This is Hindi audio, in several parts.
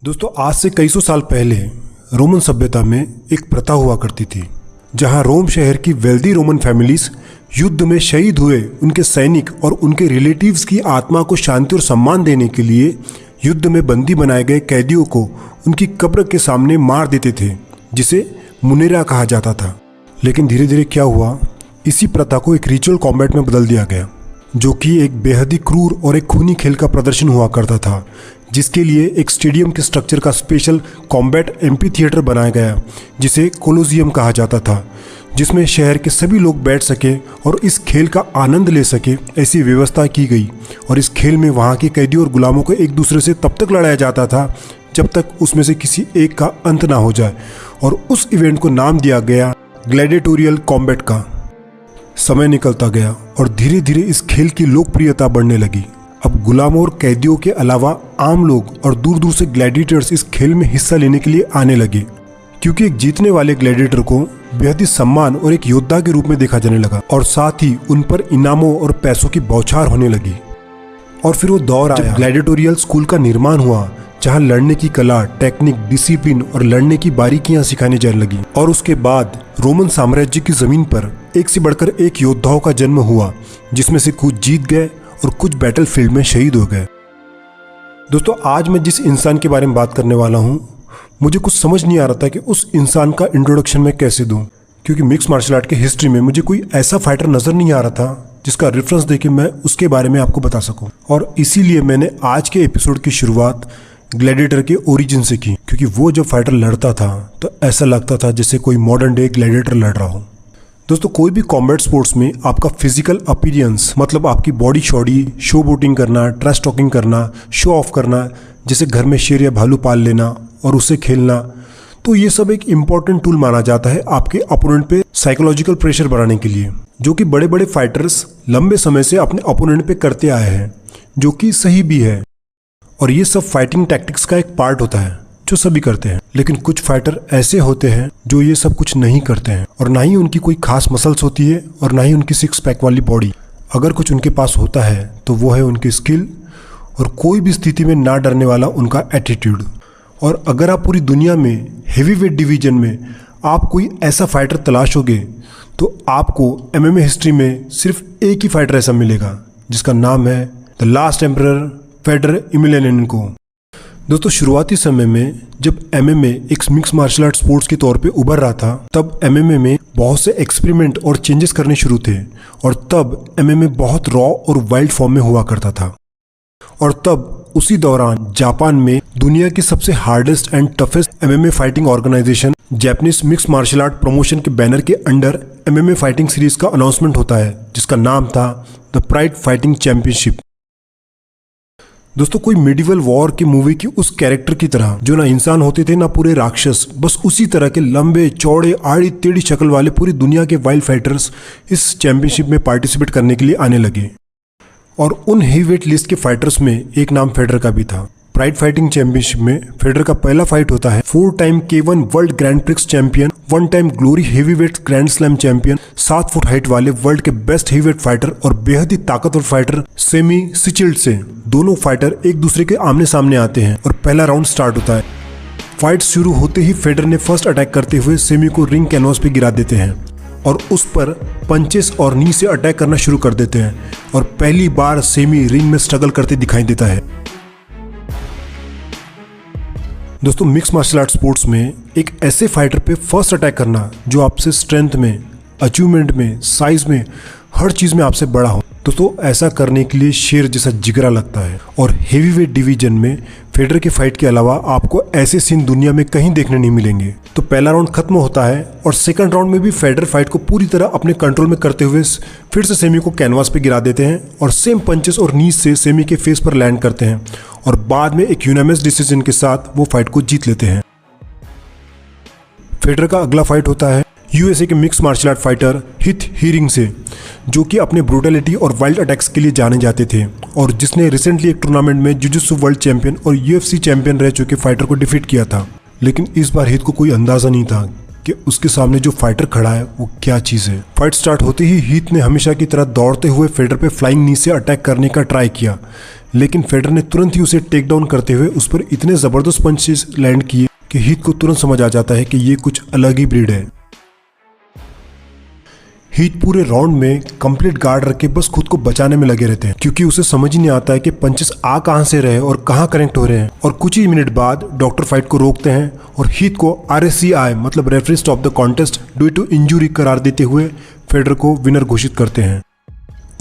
दोस्तों आज से कई सौ साल पहले रोमन सभ्यता में एक प्रथा हुआ करती थी जहां रोम शहर की वेल्दी रोमन फैमिलीज युद्ध में शहीद हुए उनके सैनिक और उनके रिलेटिव्स की आत्मा को शांति और सम्मान देने के लिए युद्ध में बंदी बनाए गए कैदियों को उनकी कब्र के सामने मार देते थे, जिसे मुनेरा कहा जाता था। लेकिन धीरे धीरे क्या हुआ, इसी प्रथा को एक रिचुअल कॉम्बैट में बदल दिया गया, जो कि एक बेहद ही क्रूर और एक खूनी खेल का प्रदर्शन हुआ करता था, जिसके लिए एक स्टेडियम के स्ट्रक्चर का स्पेशल कॉम्बैट एम्पी थिएटर बनाया गया, जिसे कोलोजियम कहा जाता था, जिसमें शहर के सभी लोग बैठ सके और इस खेल का आनंद ले सके, ऐसी व्यवस्था की गई। और इस खेल में वहाँ के कैदियों और गुलामों को एक दूसरे से तब तक लड़ाया जाता था जब तक उसमें से किसी एक का अंत ना हो जाए, और उस इवेंट को नाम दिया गया ग्लैडिएटोरियल कॉम्बैट का। समय निकलता गया और धीरे धीरे इस खेल की लोकप्रियता बढ़ने लगी। अब गुलामों और कैदियों के अलावा आम लोग और दूर दूर से ग्लैडिएटर्स इस खेल में हिस्सा लेने के लिए आने लगे, क्योंकि एक जीतने वाले ग्लैडिएटर को बेहद ही सम्मान और एक योद्धा के रूप में देखा जाने लगा, और साथ ही उन पर इनामों और पैसों की बौछार होने लगी। और फिर वो दौर आया जब ग्लैडिएटोरियल स्कूल का निर्माण हुआ, जहाँ लड़ने की कला, टेक्निक, डिसिप्लिन और लड़ने की बारीकियां सिखाने जाने लगी। और उसके बाद रोमन साम्राज्य की जमीन पर एक से बढ़कर एक योद्धाओं का जन्म हुआ, जिसमें से कुछ जीत गए और कुछ बैटलफील्ड में शहीद हो गए। दोस्तों आज मैं जिस इंसान के बारे में बात करने वाला हूँ, मुझे कुछ समझ नहीं आ रहा था कि उस इंसान का इंट्रोडक्शन मैं कैसे दूं, क्योंकि मिक्स मार्शल आर्ट के हिस्ट्री में मुझे कोई ऐसा फाइटर नज़र नहीं आ रहा था जिसका रेफरेंस देके मैं उसके बारे में आपको बता सकूं। और इसीलिए मैंने आज के एपिसोड की शुरुआत ग्लैडिएटर के ओरिजिन से की, क्योंकि वो जब फाइटर लड़ता था तो ऐसा लगता था जैसे कोई मॉडर्न डे ग्लैडिएटर लड़ रहा हो। दोस्तों कोई भी कॉम्बैट स्पोर्ट्स में आपका फिजिकल अपीयरेंस, मतलब आपकी बॉडी शॉडी, शो बोटिंग करना, ट्रैश टॉकिंग करना, शो ऑफ करना, जैसे घर में शेर या भालू पाल लेना और उससे खेलना, तो ये सब एक इम्पॉर्टेंट टूल माना जाता है आपके अपोनेंट पे साइकोलॉजिकल प्रेशर बनाने के लिए, जो कि बड़े बड़े फाइटर्स लंबे समय से अपने अपोनेंट पे करते आए हैं, जो कि सही भी है। और ये सब फाइटिंग टैक्टिक्स का एक पार्ट होता है जो सभी करते हैं। लेकिन कुछ फाइटर ऐसे होते हैं जो ये सब कुछ नहीं करते हैं, और ना ही उनकी कोई खास मसल्स होती है और ना ही उनकी सिक्स पैक वाली बॉडी। अगर कुछ उनके पास होता है तो वो है उनकी स्किल और कोई भी स्थिति में ना डरने वाला उनका एटीट्यूड। और अगर आप पूरी दुनिया में हेवी वेट डिवीजन में आप कोई ऐसा फाइटर तलाशोगे तो आपको MMA हिस्ट्री में सिर्फ एक ही फाइटर ऐसा मिलेगा, जिसका नाम है द लास्ट एम्परर फेडर एमिलियानेंको। दोस्तों शुरुआती समय में जब MMA एक मिक्स मार्शल आर्ट स्पोर्ट्स के तौर पे उभर रहा था, तब MMA में बहुत से एक्सपेरिमेंट और चेंजेस करने शुरू थे, और तब MMA बहुत रॉ और वाइल्ड फॉर्म में हुआ करता था। और तब उसी दौरान जापान में दुनिया की सबसे hardest and toughest MMA fighting organisation Japanese mix martial art promotion के बैनर के अंडर MMA फाइटिंग सीरीज का अनाउंसमेंट होता है, जिसका नाम था द प्राइड फाइटिंग चैंपियनशिप। दोस्तों कोई मिडिवल वॉर की मूवी की उस कैरेक्टर की तरह, जो ना इंसान होते थे ना पूरे राक्षस, बस उसी तरह के लंबे चौड़े आड़ी टेढ़ी शक्ल वाले पूरी दुनिया के वाइल्ड फाइटर्स इस चैंपियनशिप में पार्टिसिपेट करने के लिए आने लगे। और उन हेवीवेट लिस्ट के फाइटर्स में एक नाम फेडर का भी था। प्राइड फाइटिंग चैंपियनशिप में फेडर का पहला फाइट होता है 4 time K1 world grand prix champion, 1 time glory heavyweight grand slam champion, 7 foot height वाले वर्ल्ड के बेस्ट हेवीवेट फाइटर और बेहद ही ताकतवर फाइटर सेमी सिचिल्ड से। दोनों फाइटर एक दूसरे के आमने सामने आते हैं और पहला राउंड स्टार्ट होता है। फाइट शुरू होते ही फेडर ने फर्स्ट अटैक करते हुए सेमी को रिंग कैनवास पे गिरा देते हैं और उस पर पंचेस और नी से अटैक करना शुरू कर देते हैं, और पहली बार सेमी रिंग में स्ट्रगल करते दिखाई देता है। दोस्तों मिक्स मार्शल आर्ट स्पोर्ट्स में एक ऐसे फाइटर पे फर्स्ट अटैक करना जो आपसे स्ट्रेंथ में, अचीवमेंट में, साइज में, हर चीज में आपसे बड़ा हो, दोस्तों ऐसा करने के लिए शेर जैसा जिगरा लगता है। और हेवीवेट डिवीजन में फेडर के फाइट के अलावा आपको ऐसे सीन दुनिया में कहीं देखने नहीं मिलेंगे। तो पहला राउंड खत्म होता है और सेकंड राउंड में भी फेडर फाइट को पूरी तरह अपने कंट्रोल में करते हुए फिर से सेमी को कैनवास पे गिरा देते हैं और सेम पंचेस और नीज से सेमी के फेस पर लैंड करते हैं, और बाद में एक यूनानिमस डिसीजन के साथ वो फाइट को जीत लेते हैं। फेडर का अगला फाइट होता है USA के mix martial art fighter Heath Herring से, जो कि अपने ब्रूटलिटी और वाइल्ड अटैक्स के लिए जाने जाते थे, और जिसने रिसेंटली एक टूर्नामेंट में जुजुत्सु वर्ल्ड चैंपियन और UFC चैंपियन रह चुके फाइटर को डिफीट किया था। लेकिन इस बार हिथ को कोई अंदाजा नहीं था कि उसके सामने जो फाइटर खड़ा है वो क्या चीज़ है। फाइट स्टार्ट होते ही हीथ ने हमेशा की तरह दौड़ते हुए फेडर पे फ्लाइंग नी से अटैक करने का ट्राई किया, लेकिन फेडर ने तुरंत ही उसे टेक डाउन करते हुए उस पर इतने जबरदस्त पंचेस लैंड किए कि हीथ को तुरंत समझ आ जाता है कि ये कुछ अलग ही ब्रीड है। हीथ पूरे राउंड में कंप्लीट गार्ड रख के बस खुद को बचाने में लगे रहते हैं, क्योंकि उसे समझ ही नहीं आता है कि पंचेस आ कहां से रहे और कहां कनेक्ट हो रहे हैं। और कुछ ही मिनट बाद डॉक्टर फाइट को रोकते हैं और हीथ को RSCI मतलब referee stop the contest due to injury करार देते हुए फेडर को विनर घोषित करते हैं।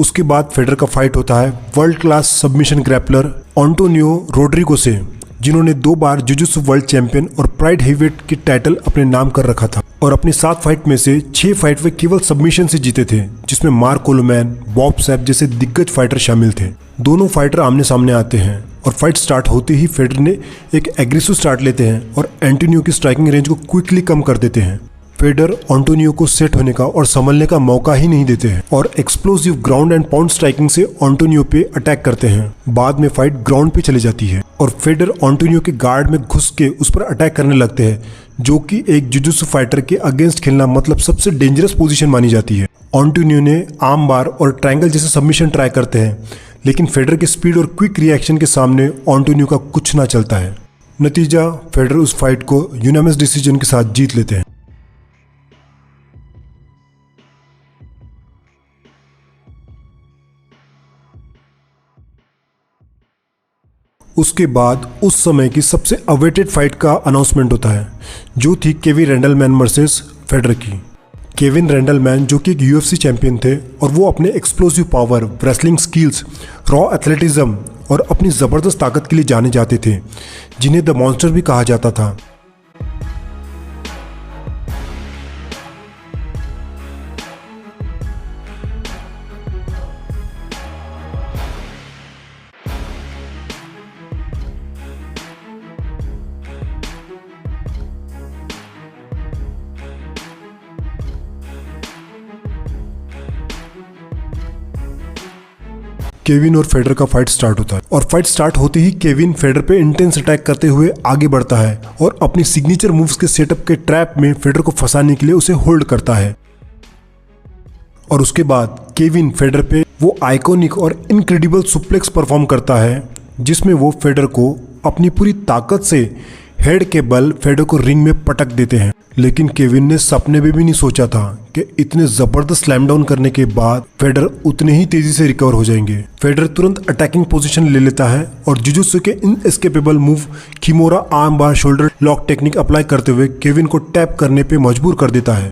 उसके बाद फेडर का फाइट होता है world class submission grappler Antonio Rodrigo से, जिन्होंने 2 बार जुजुत्सु वर्ल्ड चैंपियन और प्राइड हेवीवेट की टाइटल अपने नाम कर रखा था और अपनी 7 फाइट में से 6 फाइट वे केवल सबमिशन से जीते थे, जिसमें मार्क कोलोमैन, बॉब सैप जैसे दिग्गज फाइटर शामिल थे। दोनों फाइटर आमने सामने आते हैं और फाइट स्टार्ट होते ही फेडर ने एक एग्रेसिव स्टार्ट लेते हैं और एंटोनियो की स्ट्राइकिंग रेंज को क्विकली कम कर देते हैं। फेडर एंटोनियो को सेट होने का और संभलने का मौका ही नहीं देते हैं और explosive ground and pound striking से एंटोनियो पे अटैक करते हैं। बाद में फाइट ग्राउंड पे चली जाती है और फेडर एंटोनियो के गार्ड में घुस के उस पर अटैक करने लगते हैं, जो कि एक जुजुत्सु फाइटर के अगेंस्ट खेलना मतलब सबसे डेंजरस पोजीशन मानी जाती है। एंटोनियो ने आर्म बार और ट्रायंगल जैसे सबमिशन ट्राई करते हैं, लेकिन फेडर के स्पीड और क्विक रिएक्शन के सामने एंटोनियो का कुछ ना चलता है। नतीजा, फेडर उस फाइट को यूनानिमस डिसीजन के साथ जीत लेते हैं। उसके बाद उस समय की सबसे अवेटेड फाइट का अनाउंसमेंट होता है, जो थी केविन रैंडलमैन वर्सेस फेडर की। केविन रैंडलमैन जो कि एक UFC चैंपियन थे और वो अपने explosive power, wrestling skills, raw athleticism और अपनी ज़बरदस्त ताकत के लिए जाने जाते थे, जिन्हें द मॉन्स्टर भी कहा जाता था। केविन और फेडर का फाइट स्टार्ट होता है और फाइट स्टार्ट होते ही केविन फेडर पे इंटेंस अटैक करते हुए आगे बढ़ता है और अपनी सिग्नेचर मूव्स के सेटअप के ट्रैप में फेडर को फंसाने के लिए उसे होल्ड करता है। और उसके बाद केविन फेडर पे वो आइकॉनिक और इनक्रेडिबल सुप्लेक्स परफॉर्म करता है, जिसमें वो फेडर को अपनी पूरी ताकत से हेड के बल फेडर को रिंग में पटक देते हैं। लेकिन केविन ने सपने में भी नहीं सोचा था कि इतने जबरदस्त स्लैम डाउन करने के बाद फेडर उतने ही तेजी से रिकवर हो जाएंगे। फेडर तुरंत अटैकिंग पोजीशन ले लेता है और जुजुत्सु के इनएस्केपेबल मूव किमोरा आर्म बार शोल्डर लॉक टेक्निक अप्लाई करते हुए केविन को टैप करने पे मजबूर कर देता है।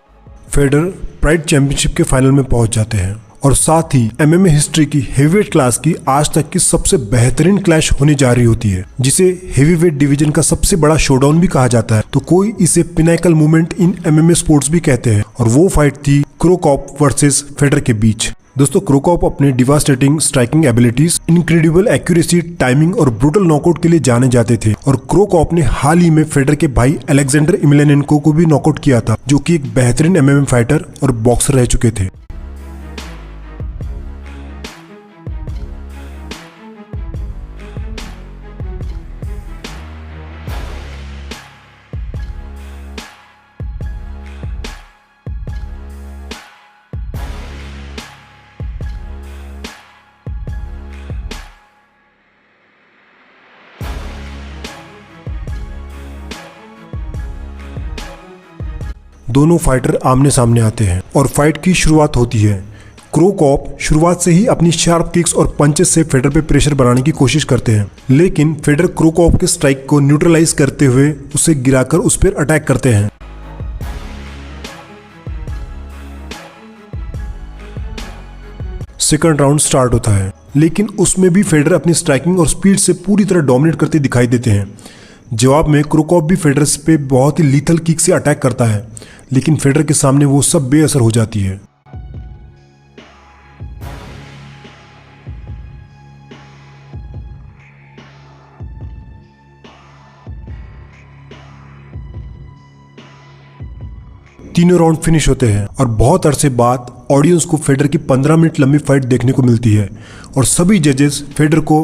फेडर प्राइड चैंपियनशिप के फाइनल में पहुंच जाते हैं और साथ ही MMA हिस्ट्री की हेवीवेट क्लास की आज तक की सबसे बेहतरीन क्लैश होने जा रही होती है, जिसे हेवीवेट डिवीजन का सबसे बड़ा शोडाउन भी कहा जाता है। तो कोई इसे Pinnacle movement in MMA sports भी कहते हैं और वो फाइट थी क्रो कॉप वर्सेस फेडर के बीच। दोस्तों, क्रो कॉप अपने devastating striking abilities, incredible accuracy, timing और ब्रूटल नॉकआउट के लिए जाने जाते थे और क्रो कॉप ने हाल ही में फेडर के भाई अलेक्जेंडर इमिलियनेंको को भी नॉकआउट किया था, जो कि एक बेहतरीन MMA फाइटर और बॉक्सर रह चुके थे। दोनों फाइटर आमने सामने आते हैं और फाइट की शुरुआत होती है। क्रो कॉप शुरुआत से ही अपनी शार्प किक्स और पंचेस से फेडर पे प्रेशर बनाने की कोशिश करते हैं, लेकिन फेडर क्रो कॉप के स्ट्राइक को न्यूट्रलाइज करते हुए उसे गिराकर उस पर अटैक करते हैं। सेकंड राउंड स्टार्ट होता है, लेकिन उसमें भी फेडर अपनी स्ट्राइकिंग और स्पीड से पूरी तरह डोमिनेट करते दिखाई देते हैं। जवाब में क्रो कॉप भी फेडर पे बहुत ही लीथल किक से अटैक करता है, लेकिन फेडर के सामने वो सब बेअसर हो जाती है। तीनों राउंड फिनिश होते हैं और बहुत अरसे बाद ऑडियंस को फेडर की 15 मिनट लंबी फाइट देखने को मिलती है और सभी जजेस फेडर को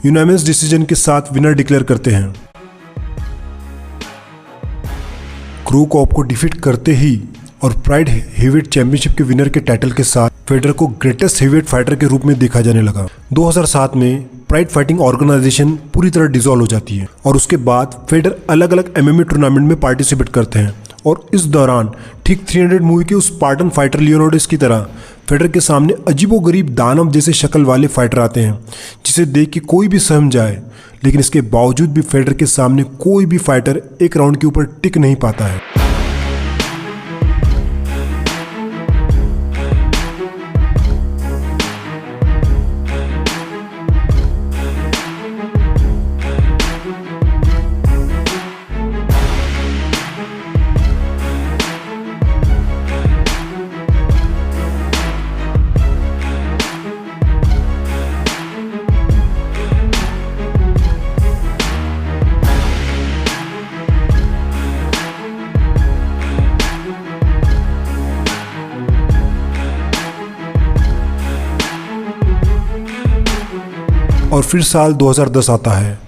यूनानिमस डिसीजन के साथ विनर डिक्लेयर करते हैं। क्रो कॉप को डिफीट करते ही और प्राइड हेवीवेट चैंपियनशिप के विनर के टाइटल के साथ फेडर को ग्रेटेस्ट हेवीवेट फाइटर के रूप में देखा जाने लगा। 2007 में प्राइड फाइटिंग ऑर्गेनाइजेशन पूरी तरह डिसॉल्व हो जाती है और उसके बाद फेडर अलग अलग एमएमए टूर्नामेंट में पार्टिसिपेट करते हैं। और इस दौरान ठीक 300 मूवी के उस स्पार्टन फाइटर लियोनार्डस की तरह फेडर के सामने अजीबोगरीब दानव जैसे शक्ल वाले फाइटर आते हैं जिसे देख के कोई भी सहम जाए, लेकिन इसके बावजूद भी फेडर के सामने कोई भी फाइटर एक राउंड के ऊपर टिक नहीं पाता है। और फिर साल 2010 आता है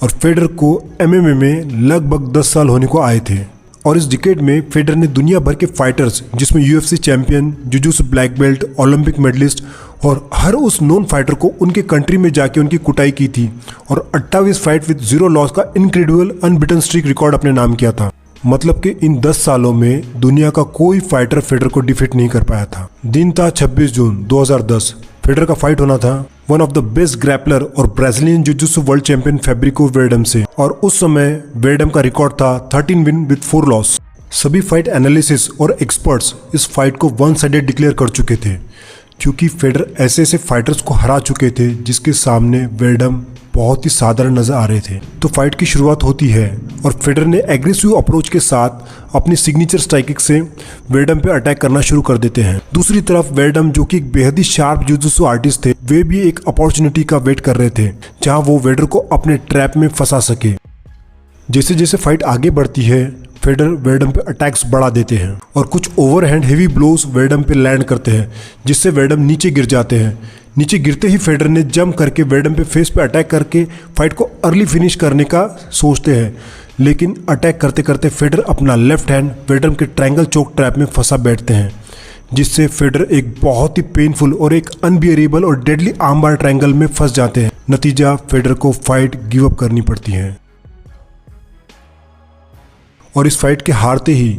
और फेडर को एमएमए में लगभग 10 साल होने को आए थे। और इस डिकेड में फेडर ने दुनिया भर के फाइटर्स जिसमें UFC champion, jujutsu black belt, Olympic medallist और हर उस नॉन फाइटर को उनके कंट्री में जाके उनकी कुटाई की थी और 28 फाइट विद 0 लॉस का इनक्रेडिबल अनबिटन स्ट्रीक रिकॉर्ड अपने नाम किया था। मतलब कि इन 10 सालों में दुनिया का कोई फाइटर फेडर को डिफीट नहीं कर पाया था। दिन था 26 जून 2010। फेडर का फाइट होना था one of the best grappler और ब्राजीलियन जुजुत्सु वर्ल्ड चैंपियन फैब्रिको वेरडम से, और उस समय वेरडम का रिकॉर्ड था 13 विन विद 4 लॉस। सभी फाइट एनालिसिस और एक्सपर्ट्स इस फाइट को वन साइडेड डिक्लेयर कर चुके थे क्योंकि फेडर ऐसे ऐसे फाइटर्स को हरा चुके थे जिसके सामने वेरडम बहुत ही साधारण नजर आ रहे थे। तो फाइट की शुरुआत होती है और फेडर ने एग्रेसिव अप्रोच के साथ अपनी सिग्नेचर स्ट्राइकिंग से वेरडम पे अटैक करना शुरू कर देते हैं। दूसरी तरफ वेरडम, जो कि एक बेहद ही शार्प जुजुत्सु आर्टिस्ट थे, वे भी एक अपॉर्चुनिटी का वेट कर रहे थे जहां वो वेडर को अपने ट्रैप में फंसा सके। जैसे जैसे फाइट आगे बढ़ती है फेडर वेरडम पे अटैक्स बढ़ा देते हैं और कुछ ओवरहैंड हेवी ब्लोज वेरडम पे लैंड करते हैं जिससे वेरडम नीचे गिर जाते हैं। नीचे गिरते ही फेडर ने जंप करके वेरडम पे फेस पे अटैक करके फाइट को अर्ली फिनिश करने का सोचते हैं, लेकिन अटैक करते करते फेडर अपना लेफ्ट हैंड वेरडम के ट्रायंगल चोक ट्रैप में फंसा बैठते हैं जिससे फेडर एक बहुत ही पेनफुल और एक अनबियरेबल और डेडली आर्मबार ट्रायंगल में फंस जाते हैं। नतीजा फेडर को फाइट गिव अप करनी पड़ती है और इस फाइट के हारते ही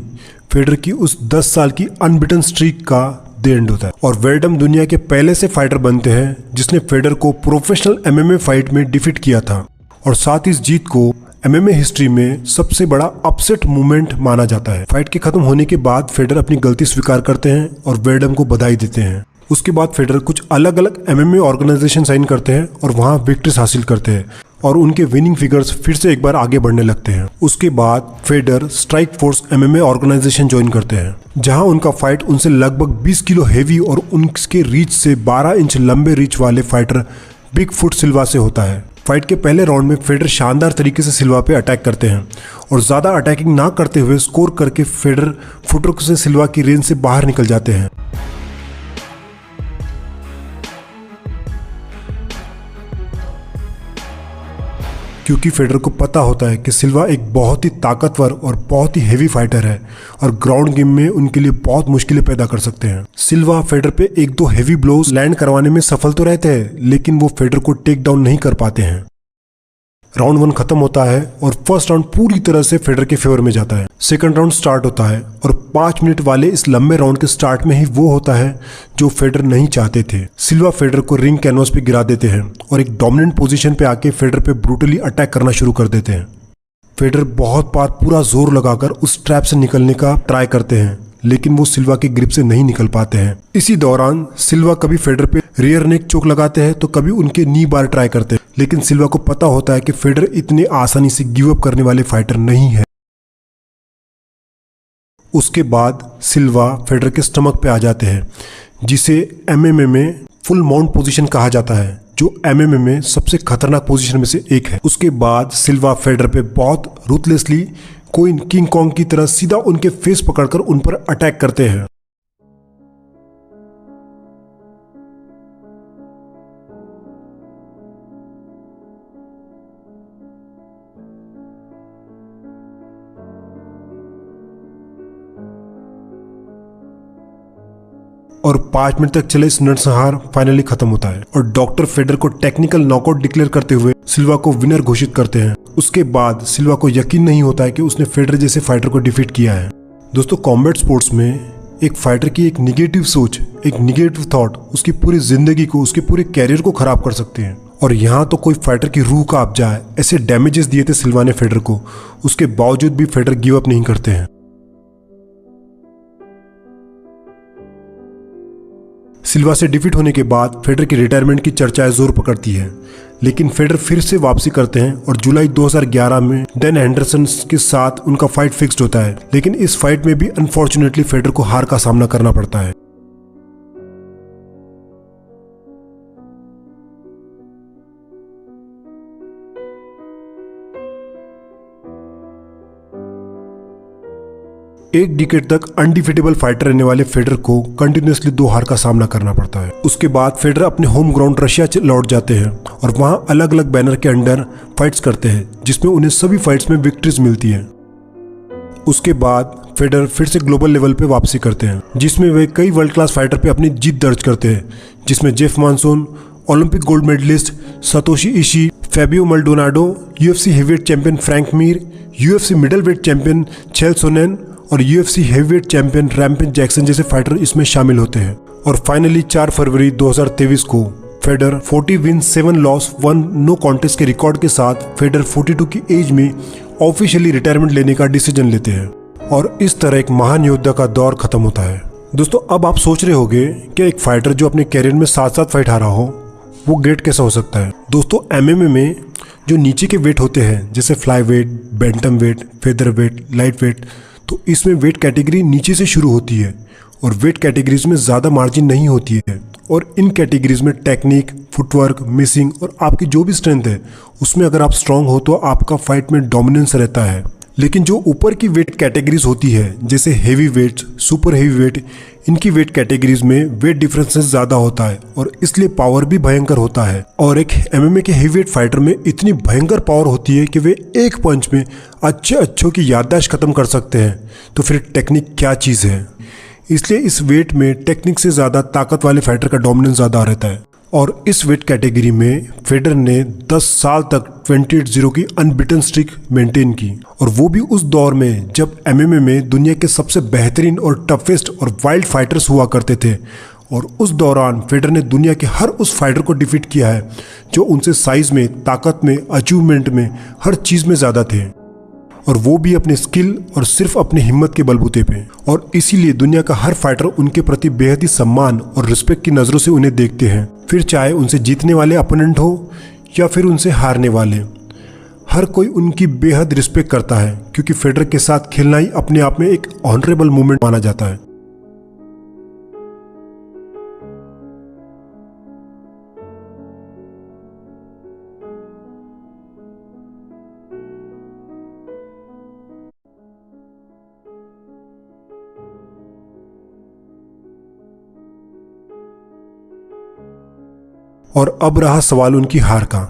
फेडर की उस 10 साल की अनबिटन स्ट्रीक का द एंड होता है और वेरडम दुनिया के पहले से फाइटर बनते हैं जिसने फेडर को प्रोफेशनल एमएमए फाइट में डिफीट किया था और साथ ही इस जीत को एमएमए हिस्ट्री में सबसे बड़ा अपसेट मूवमेंट माना जाता है। फाइट के खत्म होने के बाद फेडर अपनी गलती स्वीकार करते हैं और वेरडम को बधाई देते हैं। उसके बाद फेडर कुछ अलग अलग एमएमए ऑर्गेनाइजेशन साइन करते हैं और वहां विक्ट्रीज हासिल करते हैं और उनके विनिंग फिगर्स फिर से एक बार आगे बढ़ने लगते हैं। उसके बाद Fedor Strikeforce MMA organisation join करते हैं जहां उनका फाइट उनसे लगभग 20 किलो हेवी और उनके रीच से 12 इंच लंबे रीच वाले फाइटर बिग फुट सिल्वा से होता है। फाइट के पहले राउंड में फेडर शानदार तरीके से सिल्वा पे अटैक करते हैं और ज़्यादा अटैकिंग ना करते हुए स्कोर करके फेडर फुटवर्क से सिल्वा की रेंज से बाहर निकल जाते हैं। क्योंकि फेडर को पता होता है कि सिल्वा एक बहुत ही ताकतवर और बहुत ही हेवी फाइटर है और ग्राउंड गेम में उनके लिए बहुत मुश्किलें पैदा कर सकते हैं। सिल्वा फेडर पे एक दो हेवी ब्लोज लैंड करवाने में सफल तो रहते हैं, लेकिन वो फेडर को टेक डाउन नहीं कर पाते हैं। राउंड 1 खत्म होता है और फर्स्ट राउंड पूरी तरह से फेडर के फेवर में जाता है। सेकंड राउंड स्टार्ट होता है और 5 मिनट वाले इस लंबे राउंड के स्टार्ट में ही वो होता है जो फेडर नहीं चाहते थे। सिल्वा फेडर को रिंग कैनवास पे गिरा देते हैं और एक डोमिनेंट पोजीशन पे आके फेडर पे ब्रूटली अटैक करना शुरू कर देते हैं। फेडर बहुत बार पूरा जोर लगाकर उस ट्रैप से निकलने का ट्राई करते हैं, लेकिन वो सिल्वा के ग्रिप से नहीं निकल पाते हैं। इसी दौरान सिल्वा कभी फेडर पे रियर नेक चोक लगाते हैं तो कभी उनके नी बार ट्राई करते हैं, लेकिन सिल्वा को पता होता है कि फेडर इतने आसानी से गिव अप करने वाले फाइटर नहीं है। उसके बाद सिल्वा फेडर के स्टमक पे आ जाते हैं जिसे एमएमए में फुल माउंट पोजीशन कहा जाता है, जो एमएमए में सबसे खतरनाक पोजीशन में से एक है। उसके बाद सिल्वा फेडर पे बहुत रूथलेसली कोई किंग कॉन्ग की तरह सीधा उनके फेस पकड़कर उन पर अटैक करते हैं। और 5 मिनट तक चले इस नरसंहार फाइनली खत्म होता है और डॉक्टर फेडर को टेक्निकल नॉकआउट डिक्लेयर करते हुए सिल्वा को विनर घोषित करते हैं। उसके बाद सिल्वा को यकीन नहीं होता है कि उसने फेडर जैसे फाइटर को डिफीट किया है। दोस्तों, कॉम्बैट स्पोर्ट्स में एक फाइटर की एक निगेटिव सोच, एक निगेटिव थॉट उसकी पूरी जिंदगी को, उसके पूरे कैरियर को खराब कर सकते हैं। और यहाँ तो कोई फाइटर की रूह कांप जाए ऐसे डैमेजेस दिए थे सिल्वा ने फेडर को, उसके बावजूद भी फेडर गिव अप नहीं करते हैं। सिल्वा से डिफीट होने के बाद फेडर की रिटायरमेंट की चर्चाएं जोर पकड़ती है, लेकिन फेडर फिर से वापसी करते हैं और जुलाई 2011 में डैन हेंडरसन के साथ उनका फाइट फिक्स्ड होता है। लेकिन इस फाइट में भी अनफॉर्चुनेटली फेडर को हार का सामना करना पड़ता है। एक डिकेड तक अनडिफिटेबल फाइटर रहने वाले फेडर को कंटिन्यूसली 2 हार का सामना करना पड़ता है। उसके बाद फेडर अपने होम ग्राउंड रशिया लौट जाते हैं और वहां अलग अलग बैनर के अंडर फाइट्स करते हैं, जिसमें उन्हें सभी फाइट्स में विक्ट्रीज मिलती हैं। उसके बाद फेडर फिर से ग्लोबल लेवल पे वापसी करते हैं, जिसमें वे कई वर्ल्ड क्लास फाइटर पे अपनी जीत दर्ज करते हैं, जिसमें Jeff Monson, Olympic gold medalist Satoshi Ishii, Fabio Maldonado, UFC heavyweight champion Frank Mir, UFC middleweight champion Chael Sonnen और UFC heavyweight champion Rampage Jackson जैसे फाइटर इसमें शामिल होते हैं। और फाइनली 4 फरवरी 2023 को Fedor 40 win 7 loss 1 no contest के रिकॉर्ड के साथ फेडर 42 की एज में ऑफिशियली रिटायरमेंट लेने का डिसीजन लेते हैं और इस तरह एक महान योद्धा का दौर खत्म होता है। दोस्तों, अब आप सोच रहे होंगे कि एक फाइटर जो अपने कैरियर में 7 फाइट हारा हो वो ग्रेट कैसा हो सकता है। दोस्तों, एमएमए में जो नीचे के वेट होते हैं जैसे flyweight, bantamweight, featherweight, lightweight, तो इसमें वेट कैटेगरी नीचे से शुरू होती है और वेट कैटेगरीज में ज़्यादा मार्जिन नहीं होती है और इन कैटेगरीज में टेक्निक, फुटवर्क, मिसिंग और आपकी जो भी स्ट्रेंथ है उसमें अगर आप स्ट्रांग हो तो आपका फाइट में डोमिनेंस रहता है। लेकिन जो ऊपर की वेट कैटेगरीज होती है जैसे heavy weight, super heavy weight, इनकी वेट कैटेगरीज में वेट डिफरेंसेस ज़्यादा होता है और इसलिए पावर भी भयंकर होता है। और एक एमएमए के हेवी वेट फाइटर में इतनी भयंकर पावर होती है कि वे एक पंच में अच्छों की याददाश्त खत्म कर सकते हैं। तो फिर टेक्निक क्या चीज़ है? इसलिए इस वेट में टेक्निक से ज़्यादा ताकत वाले फाइटर का डोमिनेंस ज़्यादा रहता है। और इस वेट कैटेगरी में फेडर ने 10 साल तक 28-0 की अनबिटन स्ट्रिक मेंटेन की और वो भी उस दौर में जब एमएमए में दुनिया के सबसे बेहतरीन और टफेस्ट और वाइल्ड फाइटर्स हुआ करते थे। और उस दौरान फेडर ने दुनिया के हर उस फाइटर को डिफीट किया है जो उनसे साइज में, ताकत में, अचीवमेंट में, हर चीज़ में ज़्यादा थे और वो भी अपने स्किल और सिर्फ अपनी हिम्मत के बलबूते पे। और इसीलिए दुनिया का हर फाइटर उनके प्रति बेहद ही सम्मान और रिस्पेक्ट की नज़रों से उन्हें देखते हैं, फिर चाहे उनसे जीतने वाले अपोनेंट हो या फिर उनसे हारने वाले। हर कोई उनकी बेहद रिस्पेक्ट करता है क्योंकि फेडर के साथ खेलना ही अपने आप में एक ऑनरेबल मूवमेंट माना जाता है। और अब रहा सवाल उनकी हार का।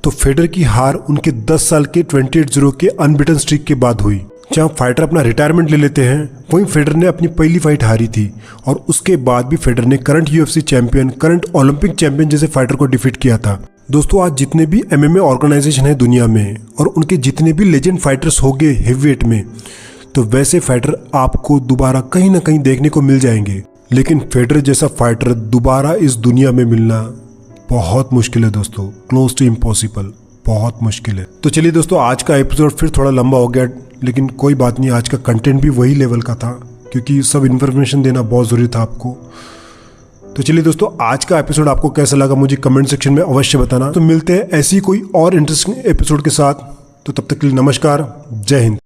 तो फेडर की हार उनके 10 साल के 28-0 के अनबिटन स्ट्रीक के बाद हुई। जहां फाइटर अपना रिटायरमेंट ले लेते हैं वहीं फेडर ने अपनी पहली फाइट हारी थी और उसके बाद भी फेडर ने current UFC champion, current Olympic champion जैसे फाइटर को डिफीट किया था। दोस्तों, आज जितने भी एमएमए ऑर्गेनाइजेशन है दुनिया में और उनके जितने भी लेजेंड फाइटर्स हो गए हेवीवेट में, तो वैसे फाइटर आपको दोबारा कहीं ना कहीं देखने को मिल जाएंगे। लेकिन फेडर जैसा फाइटर दोबारा इस दुनिया में मिलना बहुत मुश्किल है दोस्तों, क्लोज टू इम्पॉसिबल, बहुत मुश्किल है। तो चलिए दोस्तों, आज का एपिसोड फिर थोड़ा लंबा हो गया, लेकिन कोई बात नहीं, आज का कंटेंट भी वही लेवल का था क्योंकि सब इन्फॉर्मेशन देना बहुत ज़रूरी था आपको। तो चलिए दोस्तों, आज का एपिसोड आपको कैसा लगा मुझे कमेंट सेक्शन में अवश्य बताना। तो मिलते हैं ऐसी कोई और इंटरेस्टिंग एपिसोड के साथ, तो तब तक के लिए नमस्कार, जय हिंद।